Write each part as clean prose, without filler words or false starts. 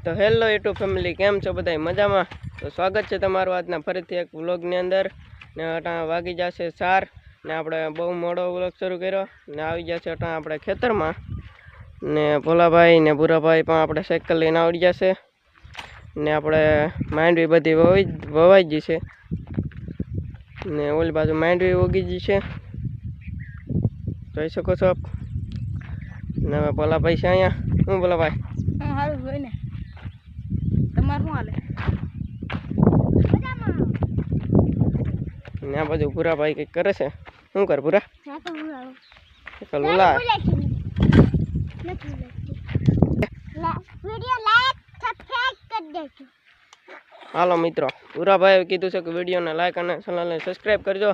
तो hello YouTube family केम छो बधाई मजा में। तो स्वागत है तमारू आजना फरीथी एक व्लॉगनी अंदर ने अटा वागी जशे 4 ने आपणे बहु मोड़ो व्लॉग शुरू कर्यो ने आवी जशे अटा आपणे खेतर में ने भोलाभाई ने भूराभाई पण आपणे साइकल लईने आवड़ी जशे ने आपणे मांडवी बधी ववाई गई छे ने ओली बाजू मांडवी उगी गई छे જોઈ શકો છો ને ભોલાભાઈ છે અહીંયા। હું ભોલાભાઈ હારું જોઈ ને તમાર શું હાલે ને આ બાજુ ભૂરાભાઈ કંઈક કરે છે। શું કર ભૂરા હા તો હું આવું કલુલા વિડિયો લાઈક સબસ્ક્રાઇબ કરી દેજો। હાલો મિત્રો ભૂરાભાઈએ કીધું છે કે વિડિયોને લાઈક અને ચેનલને સબસ્ક્રાઇબ કરજો।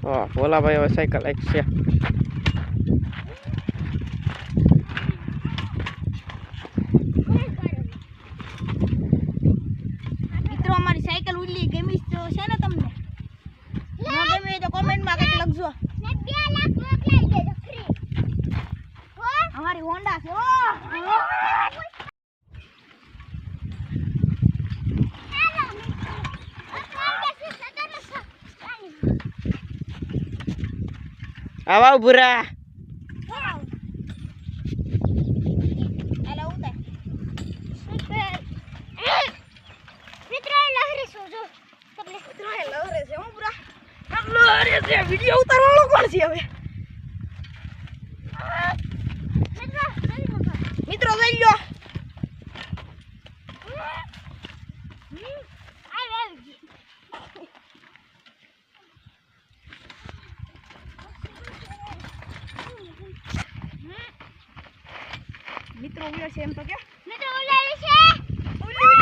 हाँ भोला भाई હવે સાયકલ એક છે। મિત્રો અમારી સાયકલ ઉડલી ગમી તો છે ને તમને ન ગમે તો કમેન્ટ માં કંઈક લખજો ને 2 લાખ મોકલાઈ દેજો ફ્રી અમારી હોન્ડા છે आवा बुरा हेलो उधर मित्र लहरे सो जो सबले मित्र लहरे से હું बुरा हम लहरे से वीडियो उतारवाळो कोण છે હવે મિત્રો લઈ લો મિત્રો ઉલ્યા છે એમ તો કે મિત્રો ઉલ્યા છે ઉલ્યા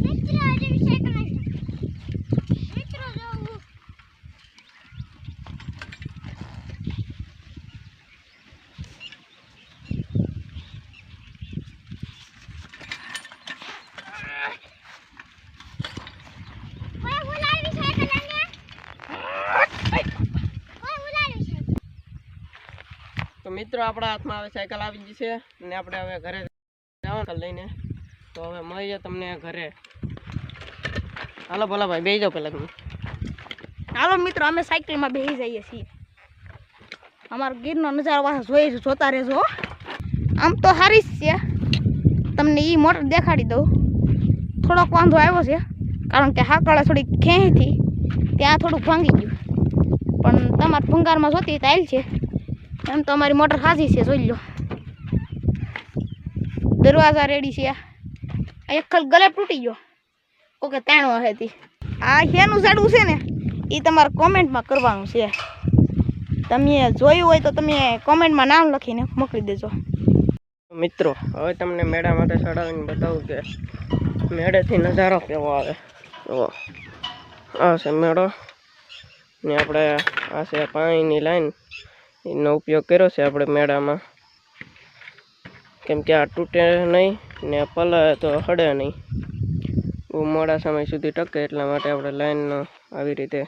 મિત્રો આજે વિષય કરાય મિત્રો જો तो मित्रों अपना हाथ में हवे साइकल આવી ગઈ છે ને આપણે હવે ઘરે જવાનું લઈને। તો હવે મળીએ તમને ઘરે। હાલો ભોલાભાઈ બેહી જાઓ પહેલા તમે। હાલો મિત્રો અમે સાયકલ માં બેહી જઈએ છીએ। અમાર ગીરનો નજારો વાહ જોતા રહેજો। આમ તો હારી છે તમને ઈ મોટર દેખાડી દઉં। થોડોક વાંધો આવ્યો છે કારણ કે હાકળા થોડી ખેંચી ત્યાં થોડું ભાંગી ગયું પણ તમાર ભંગારમાં જોતી તાઈલ છે એમ તો અમારી મોટર હાજી છે જોઈ લો। દરવાજા રેડી છે। આ એક ખલ ગલે તૂટી ગયો ઓકે તાણો હતી। આ હેનું ઝાડું છે ને એ તમારે કોમેન્ટમાં કરવાનું છે। તમે જોયું હોય તો તમે કોમેન્ટમાં નામ લખીને મોકલી દેજો। મિત્રો હવે તમને મેળા માટે ચડાવીને બતાવું કે મેળેથી નજારો કેવો આવે। તો આ છે મેળો ને આપણે આ છે પાણીની લાઈન એનો ઉપયોગ કર્યો છે આપણે મેળામાં કેમ કે આ તૂટે નહીં ને પલળે તો હડે નહીં બહુ મોડા સમય સુધી ટકે એટલા માટે આપણે લાઈનનો આવી રીતે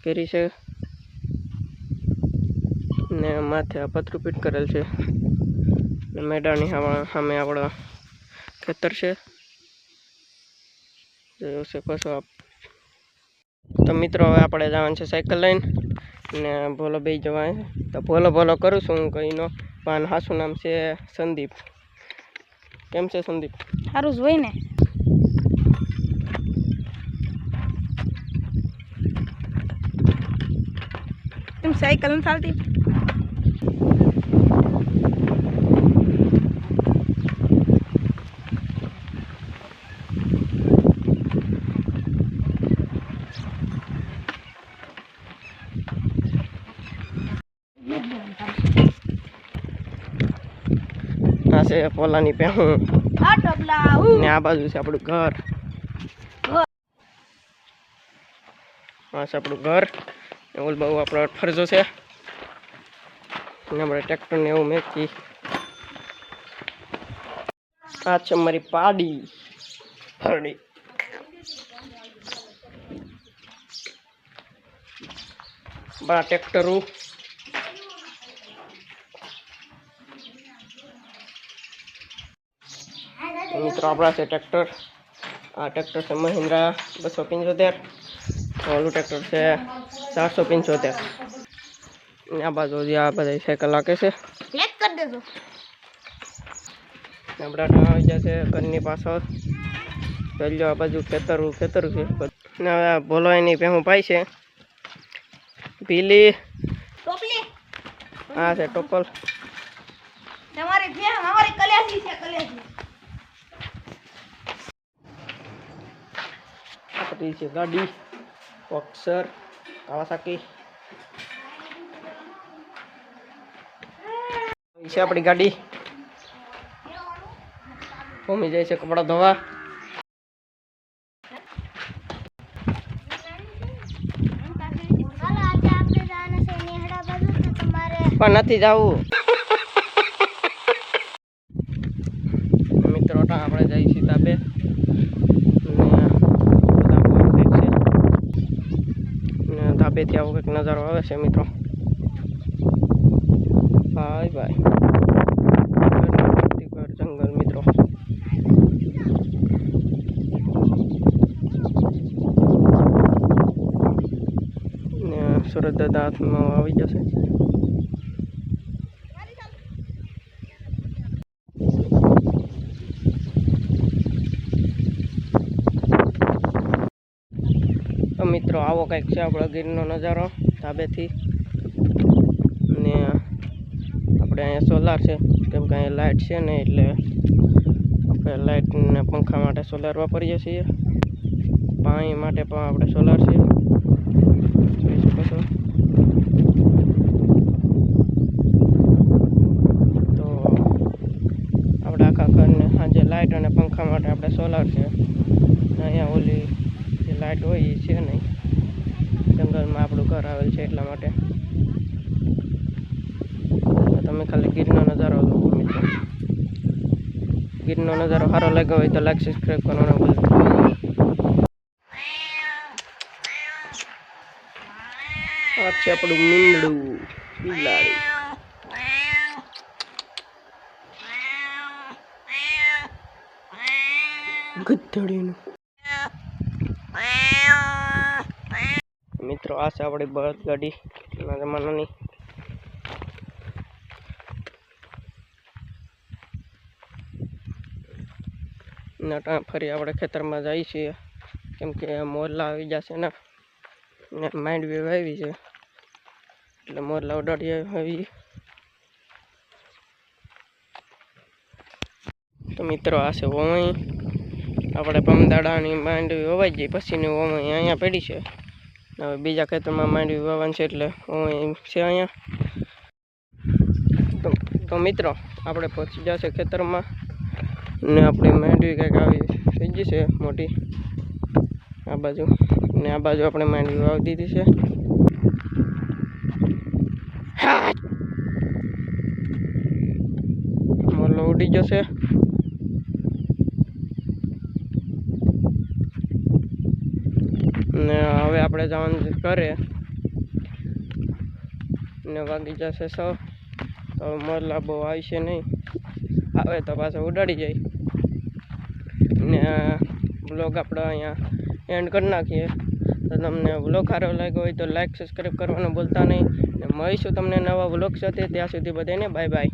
કરી છે ને માથે આ પતરું ફિટ કરેલ છે ને મેળાની સામે આપણો ખેતર છે જોઈ શકો છો આપ। તો મિત્રો હવે આપણે જવાનું છે સાયકલ લઈને ને ભોલો બે જવાય તો ભોલો ભોલો કરું છું હું કહીનો પણ હાસું નામ છે સંદીપ। કેમ છે સંદીપ સારું જોઈ ને तुम साइकिल में चालती આ છે પોલાની પહેું આ ડબલા ને આ બાજુ છે આપણું ઘર। આ છે આપણું ઘર ને ઓલ બાજુ આપણો ફરજો છે ને આપણે ટ્રેક્ટરને એવું મેકી। આ છે મારી પાડી ફરડી બડા ટ્રેક્ટરો મિત્રો આપણા છે ટ્રેક્ટર. આ ટ્રેક્ટર છે મહિન્દ્રા 275. ઓલું ટ્રેક્ટર છે 475. આ બાજુ આ બધા સાયકલ લાગે છે. ક્લિક કરી દેજો. આપણા ટાણા આવી જશે ઘરની પાછળ. પહેલો આ બાજુ ખેતરું છે. ને હવે બોલવાની ભેહું પાય છે પીલી. ટોપલી આ છે ટોપલ. તમારી ભેહ અમારી કલેસી છે કલેસી. આપણી છે ગાડી બોક્સર કાવાસાકી. છે આપણી ગાડી. મમ્મી જાય છે કપડાં ધોવા. પણ નથી જવું મિત્રો. આપણે જઈએ છીએ તાબે. ધાબેથી આવો કંઈક નજારો આવે છે મિત્રો. Bye bye. જંગલ મિત્રો. ને સુરત દાદા હાથમાં આવી જશે. તો મિત્રો આવો કંઈક છે આપણો ગીરનો નજારો ધાબેથી. ને આપણે અહીંયા સોલાર છે કેમ કે અહીંયા લાઇટ છે ને એટલે આપણે લાઇટને પંખા માટે સોલાર વાપરીએ છીએ. પાણી માટે પણ આપણે સોલાર છે જોઈ શકો છો. તો આપણે આખા ઘરને સાંજે લાઇટ અને પંખા માટે આપણે સોલાર છે. અહીંયા ઓલી જે લાઇટ હોય એ છે નહીં. જંગલમાં આપણું ઘર આવેલ છે એટલા માટે. તમે ખાલી ગીરનો નજારો લો મિત્રો. ગીરનો નજારો સારો લાગ્યો હોય તો લાઈક સબસ્ક્રાઈબ કરવાનું ભૂલતા. આ છે આપણું મીંડું બિલાડી. ગધડીનું મિત્રો. આ છે આપણી બળદ ગાડી ના જમાનાની. ફરી આપણે ખેતરમાં જઈએ છીએ કેમ કે મોરલા આવી જશે ને માંડવી વાવી છે એટલે મોરલા ઉડાડી આવી. તો મિત્રો આ છે વવાઈ. આપણે પમદાડાની માંડવી વવાઈ ગઈ પછીની વવાઈ અહીંયા પડી છે. હવે બીજા ખેતરમાં માંડવી વાવવાનું છે એટલે વવાઈ છે અહીંયા. તો મિત્રો આપણે પહોંચી જશે ખેતરમાં ને આપણી માંડવી કંઈક આવી થઈ ગઈ છે મોટી આ બાજુ. ને આ બાજુ આપણે માંડવી વાવી દીધી છે. મોરલો ઉડી જશે. ને હવે આપણે જવાનું ઘરે ને વાગી જશે 6. તો મોરલા બહુ આવશે નહીં. આવે તો પાછો ઉડાડી જાય. ને બ્લોગ આપણે અહીંયા એન્ડ કરી નાખીએ. તો તમને બ્લોગ સારો લાગ્યો હોય તો લાઈક સબસ્ક્રાઈબ કરવાનું ભૂલતા નહીં. ને મળીશું તમને નવા બ્લોગ સાથે. ત્યાં સુધી બધાને બાય બાય.